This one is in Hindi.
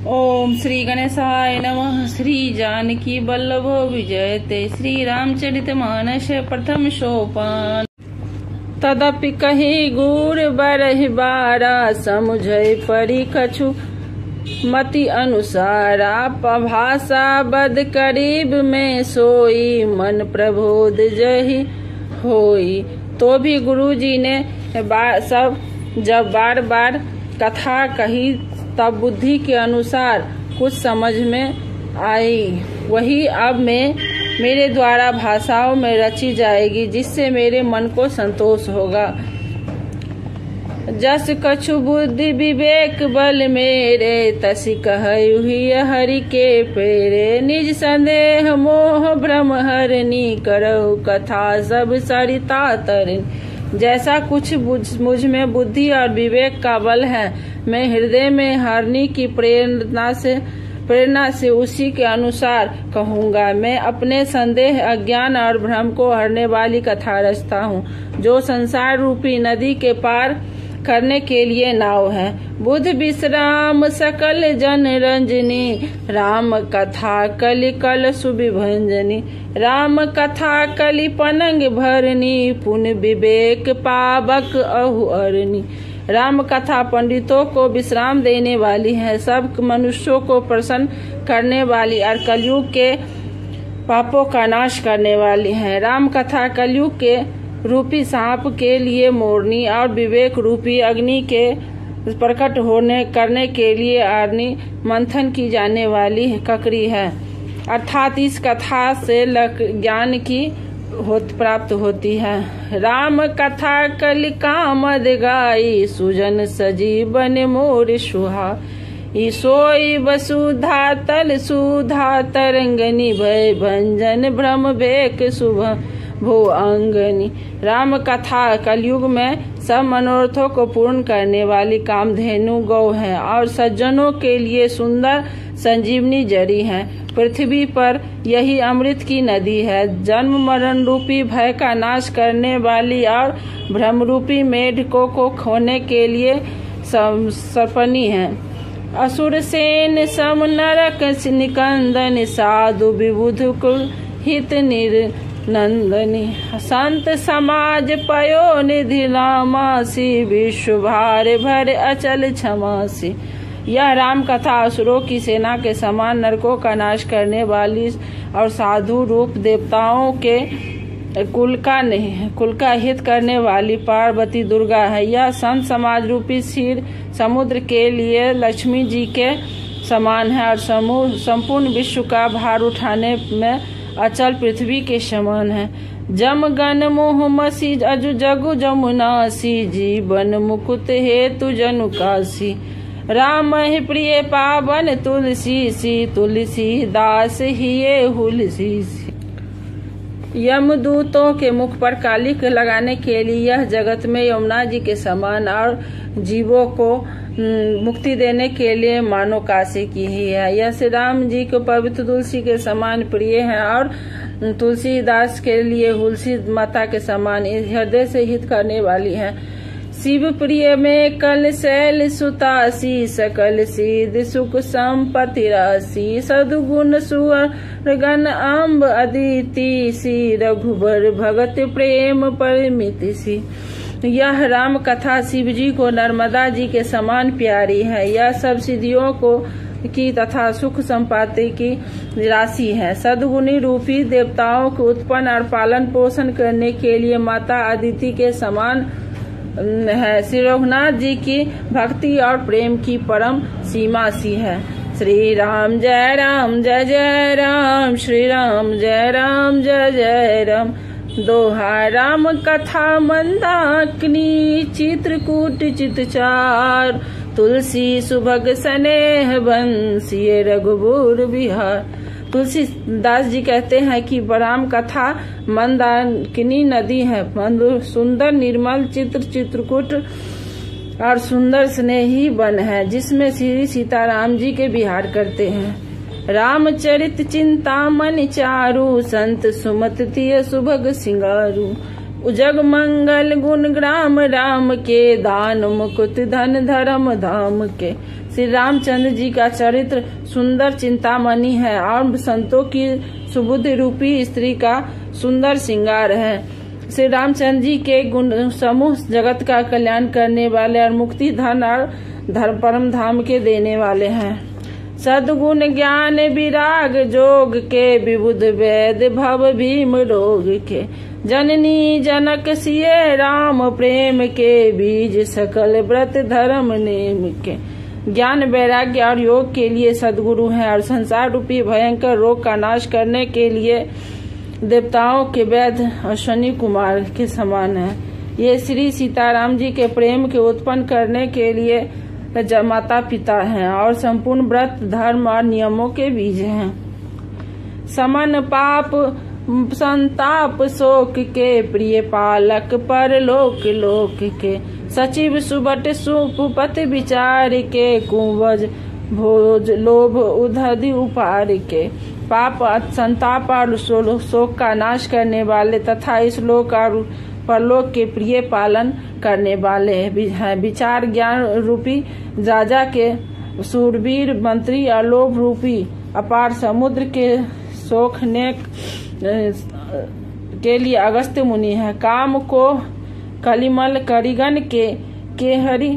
ओम श्री गणेशाय नमः। श्री जानकी वल्लभ विजयते। श्री रामचरित मानस प्रथम सोपान। तदपि कही गुर बरहि बारा, समुझै परि कछु मति अनुसारा। भाषा बद करीब में सोई, मन प्रबोध जहि होई। तो भी गुरुजी ने जब बार बार कथा कही तब बुद्धि के अनुसार कुछ समझ में आई, वही अब मेरे द्वारा भाषाओं में रची जाएगी, जिससे मेरे मन को संतोष होगा। जस कछु बुद्धि विवेक बल मेरे, तसी कहहि हरि के पेरे। निज संदेह मोह भ्रम हरनी, करहु कथा सब सरिता तरनी। जैसा कुछ मुझ में बुद्धि और विवेक का बल है, मैं हृदय में हरनी की प्रेरणा से उसी के अनुसार कहूँगा। मैं अपने संदेह, अज्ञान और भ्रम को हरने वाली कथा रचता हूँ, जो संसार रूपी नदी के पार करने के लिए नाव है। बुध विश्राम सकल जन रंजनी, राम कथा कलि कल सुविभंजनी। राम कथा कलि पनंग भरनी, पुन विवेक पावक अहु अरनी। राम कथा पंडितों को विश्राम देने वाली है, सब मनुष्यों को प्रसन्न करने वाली और कलयुग के पापों का नाश करने वाली है। राम कथा कलयुग के रूपी सांप के लिए मोरनी और विवेक रूपी अग्नि के प्रकट करने के लिए अग्नि मंथन की जाने वाली ककड़ी है। अर्थात इस कथा से ज्ञान की प्राप्त होती है। राम कथा कलि कामद गाई, सुजन सजीवन मोर सुहा। सोई वसुधा तल सुधा तरंगनी, भय भंजन भ्रम भेक शुभ भो अंगनी। राम कथा कलयुग में सब मनोरथों को पूर्ण करने वाली कामधेनु गौ है और सज्जनों के लिए सुंदर संजीवनी जड़ी है। पृथ्वी पर यही अमृत की नदी है। जन्म मरण रूपी भय का नाश करने वाली और भ्रम रूपी मेढकों को खोने के लिए सर्पणी है। असुर सेन सम नरक निकंदन, साधु विबुध कुल हित नंदनी। संत समाज पयो निधि लामासी, विश्व भार भर अचल क्षमासी। यह राम कथा असुरों की सेना के समान नरकों का नाश करने वाली और साधु रूप देवताओं के कुल का हित करने वाली पार्वती दुर्गा है। यह संत समाज रूपी क्षीर समुद्र के लिए लक्ष्मी जी के समान है और संपूर्ण विश्व का भार उठाने में अचल पृथ्वी के समान है। जम गन मोह मसी अजु जगु जमुनासी, जीवन मुकुत हेतु जनु कासी। राम ही प्रिय पावन तुलसी सी, तुलसी दास हिये हुलसी सी। यमदूतों के मुख पर कालिक लगाने के लिए यह जगत में यमुना जी के समान और जीवों को मुक्ति देने के लिए मानो काशी की ही है। यह श्री राम जी को पवित्र तुलसी के समान प्रिय है और तुलसीदास के लिए हुलसी माता के समान हृदय से हित करने वाली है। शिव प्रिय में कल शैल सुतासी, सकल सिद्ध सुख संपत्ति राशि। सदगुण सुवर गण अम्ब अदिति सी, रघुबर भगत प्रेम परिमिति सी। यह राम कथा शिव जी को नर्मदा जी के समान प्यारी है। यह सब सिद्धियों की तथा सुख संपत्ति की राशि है। सद्गुणी रूपी देवताओं को उत्पन्न और पालन पोषण करने के लिए माता अदिति के समान है। श्री रघुनाथ जी की भक्ति और प्रेम की परम सीमा सी है। श्री राम जय जय राम, श्री राम जय जय राम। दोहा राम कथा मंदाकिनी, चित्रकूट चितचार। तुलसी सुभग स्नेह बंसी, रघुबर बिहार। तुलसीदास जी कहते हैं कि राम कथा मंदाकिनी नदी है, सुंदर निर्मल चित्रकूट और सुंदर स्नेही वन है, जिसमें श्री सीताराम जी के विहार करते हैं। रामचरित चिंतामणि चारु, संत सुमत तिय सुभग सिंगारू। उजग मंगल गुण ग्राम राम के, दान मुकुट धन धर्म धाम के। श्री रामचंद्र जी का चरित्र सुंदर चिंतामणि है और संतों की सुबुद्धि रूपी स्त्री का सुंदर श्रृंगार है। श्री रामचंद्र जी के गुण समूह जगत का कल्याण करने वाले और मुक्ति धन और धर्म परम धाम के देने वाले हैं। सद्गुण ज्ञान विराग जोग के, विबुध वैद भव भीम रोग के। जननी जनक सिए राम प्रेम के, बीज सकल व्रत धर्म नेम के। ज्ञान वैराग्य और योग के लिए सद्गुरु हैं और संसार रूपी भयंकर रोग का नाश करने के लिए देवताओं के वैद्य अश्विनी कुमार के समान है। ये श्री सीताराम जी के प्रेम के उत्पन्न करने के लिए माता पिता हैं और संपूर्ण व्रत धर्म और नियमों के बीज हैं। समन पाप संताप शोक के, प्रिय पालक पर लोक लोक के। सचिव सुबट सुपत विचार के, कुंवज भोज लोभ उधधि उपार के। पाप संताप और शोक का नाश करने वाले तथा इस लोक और परलोक के प्रिय पालन करने वाले हैं। विचार ज्ञान रूपी राजा के सूरवीर मंत्री और लोभ रूपी अपार समुद्र के सोखने के लिए अगस्त्य मुनि है। काम को कलिमल करिगन के हरि